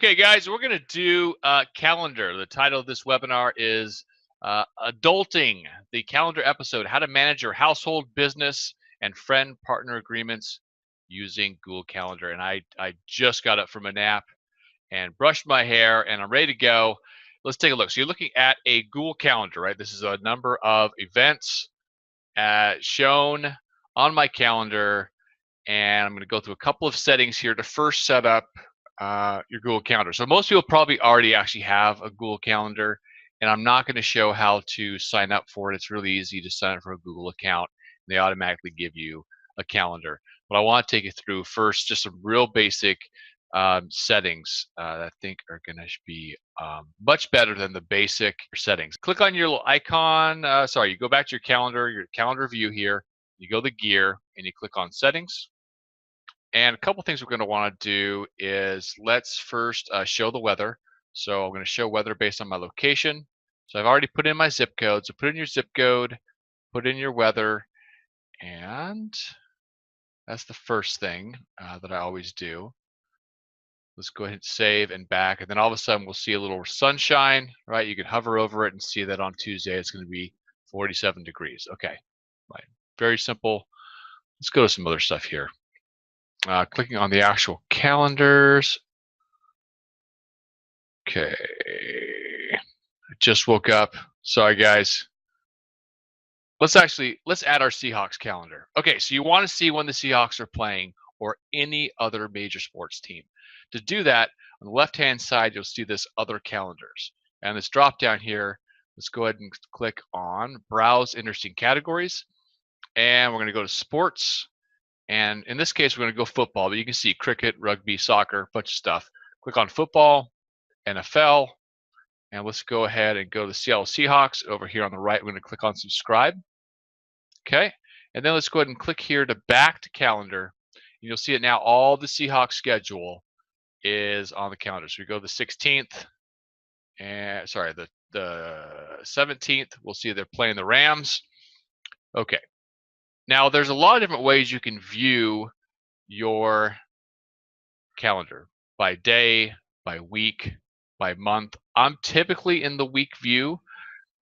Okay, guys, we're going to do calendar. The title of this webinar is Adulting, the calendar episode, how to manage your household, business, and friend partner agreements using Google Calendar. And I just got up from a nap and brushed my hair, and I'm ready to go. Let's take a look. So you're looking at a Google Calendar, right? This is a number of events shown on my calendar. And I'm going to go through a couple of settings here to first set up your Google Calendar. So most people probably already actually have a Google Calendar, and I'm not going to show how to sign up for it. It's really easy to sign up for a Google account. They automatically give you a calendar. But I want to take you through first just some real basic settings that I think are going to be much better than the basic settings. Click on your little icon. You go back to your calendar view here. You go to gear and you click on settings. And a couple things we're going to want to do is let's first show the weather. So I'm going to show weather based on my location. So I've already put in my zip code. So put in your zip code, put in your weather, and that's the first thing that I always do. Let's go ahead and save and back. And then all of a sudden we'll see a little sunshine, right? You can hover over it and see that on Tuesday it's going to be 47 degrees. Okay, right. Very simple. Let's go to some other stuff here. Clicking on the actual calendars. Okay, I just woke up. Sorry, guys. Let's add our Seahawks calendar. Okay, so you want to see when the Seahawks are playing or any other major sports team. To do that, on the left-hand side, you'll see this other calendars. And this drop down here, let's go ahead and click on Browse Interesting Categories. And we're going to go to Sports. And in this case, we're going to go football, but you can see cricket, rugby, soccer, a bunch of stuff. Click on football, NFL, and let's go ahead and go to the Seattle Seahawks. Over here on the right, we're going to click on subscribe. Okay, and then let's go ahead and click here to back to calendar. And you'll see it now, all the Seahawks schedule is on the calendar. So we go to the 16th, and the 17th, we'll see they're playing the Rams. Okay. Now, there's a lot of different ways you can view your calendar by day, by week, by month. I'm typically in the week view,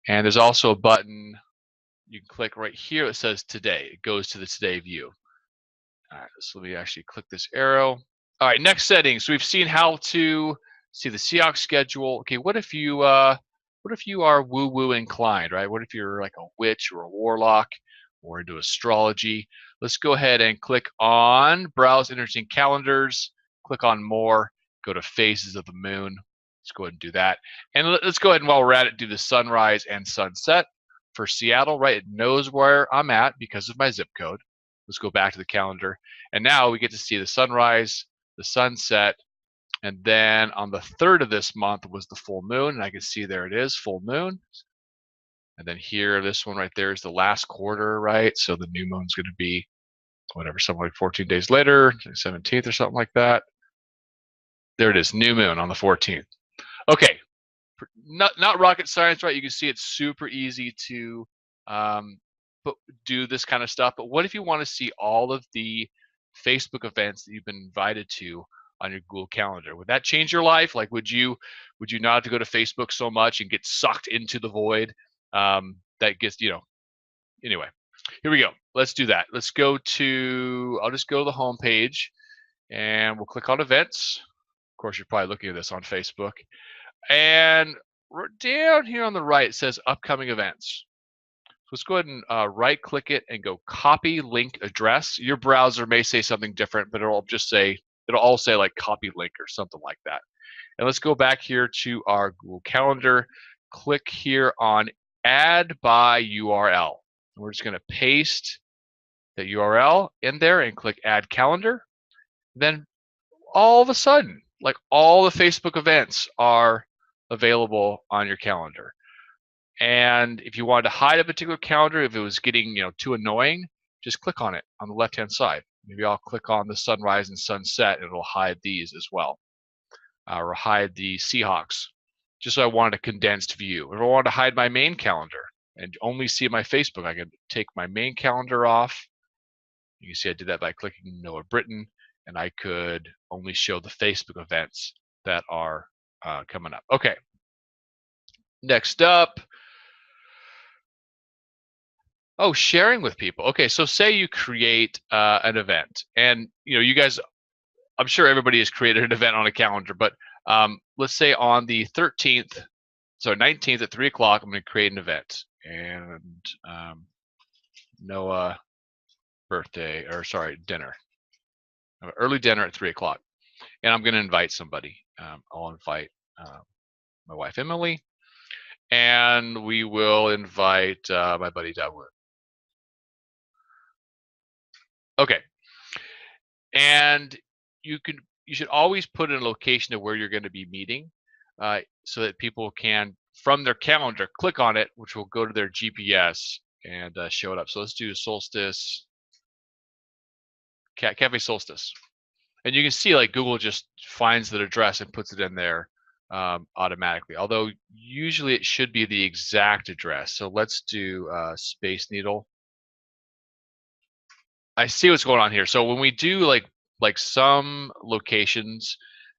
and there's also a button you can click right here that says today. It goes to the today view. All right, so let me actually click this arrow. All right, next setting. So we've seen how to see the Seahawks schedule. Okay, what if you are woo-woo inclined, right? What if you're like a witch or a warlock or into astrology? Let's go ahead and click on Browse Interesting Calendars, click on More, go to Phases of the Moon. Let's go ahead and do that. And let's go ahead and while we're at it, do the sunrise and sunset. For Seattle, right, it knows where I'm at because of my zip code. Let's go back to the calendar. And now we get to see the sunrise, the sunset, and then on the 3rd of this month was the full moon, and I can see there it is, full moon. And then here, this one right there is the last quarter, right? So the new moon's going to be whatever, something like 14 days later, 17th or something like that. There it is, new moon on the 14th. Okay, not rocket science, right? You can see it's super easy to do this kind of stuff. But what if you want to see all of the Facebook events that you've been invited to on your Google Calendar? Would that change your life? Like, would you not have to go to Facebook so much and get sucked into the void that gets, anyway, here we go. Let's do that. Let's go to, I'll just go to the home page and we'll click on events. Of course, you're probably looking at this on Facebook. And down here on the right, it says upcoming events. So let's go ahead and right click it and go copy link address. Your browser may say something different, but it'll all say like copy link or something like that. And let's go back here to our Google Calendar. Click here on add by URL. And we're just going to paste the URL in there and click add calendar. Then all of a sudden, like all the Facebook events are available on your calendar. And if you wanted to hide a particular calendar, if it was getting too annoying, just click on it on the left-hand side. Maybe I'll click on the sunrise and sunset, and it'll hide these as well, or hide the Seahawks. Just so I wanted a condensed view. If I wanted to hide my main calendar and only see my Facebook, I could take my main calendar off. You can see I did that by clicking Noah Britton, and I could only show the Facebook events that are coming up. Okay. Next up. Oh, sharing with people. Okay, so say you create an event, and you guys. I'm sure everybody has created an event on a calendar, but let's say on the 13th, so 19th at 3 o'clock, I'm going to create an event, and Noah birthday, or sorry, dinner, early dinner at 3 o'clock, and I'm going to invite somebody. I'll invite my wife Emily, and we will invite my buddy Dawood. Okay, and you should always put in a location of where you're going to be meeting, so that people can from their calendar click on it, which will go to their GPS and show it up. So let's do Solstice, Cafe Solstice, and you can see like Google just finds the address and puts it in there automatically. Although usually it should be the exact address. So let's do Space Needle. I see what's going on here. So when we do like some locations,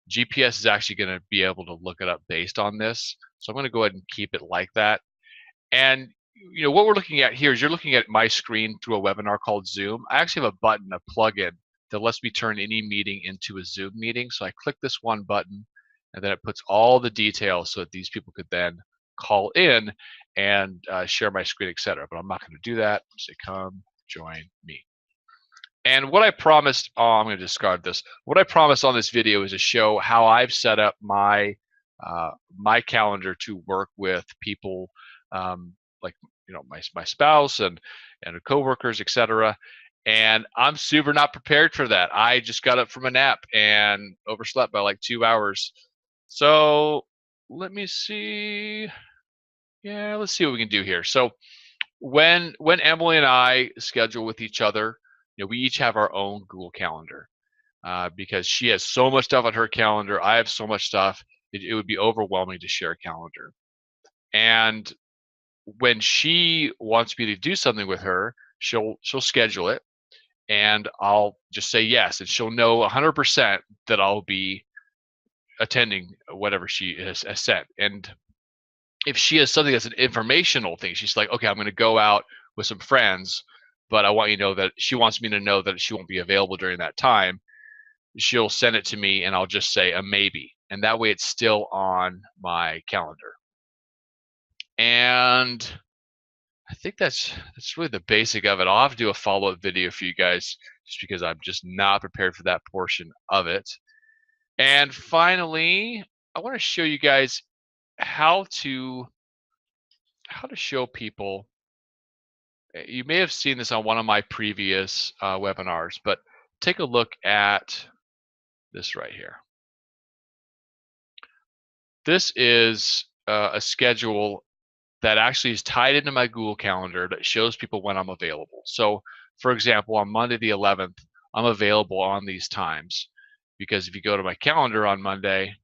GPS is actually going to be able to look it up based on this. So I'm going to go ahead and keep it like that. And what we're looking at here is you're looking at my screen through a webinar called Zoom. I actually have a button, a plugin that lets me turn any meeting into a Zoom meeting. So I click this one button, and then it puts all the details so that these people could then call in and share my screen, etc. But I'm not going to do that. Say, come join me. And what I promised, I'm going to discard this. What I promised on this video is to show how I've set up my my calendar to work with people, like my spouse and coworkers, etc. And I'm super not prepared for that. I just got up from a nap and overslept by like 2 hours. So let me see. Yeah, let's see what we can do here. So when Emily and I schedule with each other, we each have our own Google Calendar, because she has so much stuff on her calendar. I have so much stuff. It would be overwhelming to share a calendar. And when she wants me to do something with her, she'll schedule it, and I'll just say yes, and she'll know 100% that I'll be attending whatever she has set. And if she has something that's an informational thing, she's like, okay, I'm going to go out with some friends, but I want you to know that she wants me to know that she won't be available during that time. She'll send it to me, and I'll just say a maybe, and that way it's still on my calendar. And I think that's really the basic of it. I'll have to do a follow-up video for you guys, just because I'm just not prepared for that portion of it. And finally, I want to show you guys how to show people. You may have seen this on one of my previous webinars, but take a look at this right here. This is a schedule that actually is tied into my Google Calendar that shows people when I'm available. So for example, on Monday the 11th, I'm available on these times, because if you go to my calendar on Monday,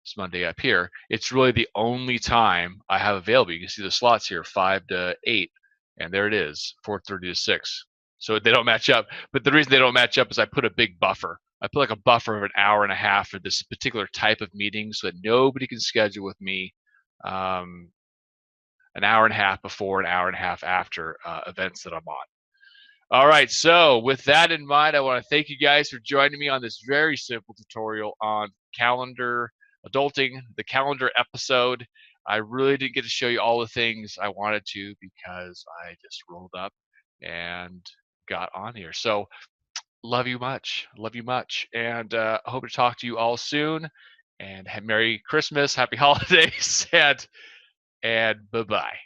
it's Monday up here, it's really the only time I have available. You can see the slots here, 5 to 8, and there it is, 4:30 to 6. So they don't match up, but the reason they don't match up is I put a big buffer. I put like a buffer of an hour and a half for this particular type of meeting, so that nobody can schedule with me an hour and a half before, an hour and a half after events that I'm on. All right, so with that in mind, I want to thank you guys for joining me on this very simple tutorial on calendar adulting, the calendar episode. I really didn't get to show you all the things I wanted to, because I just rolled up and got on here. So love you much, and hope to talk to you all soon. And Merry Christmas, Happy Holidays, and bye-bye.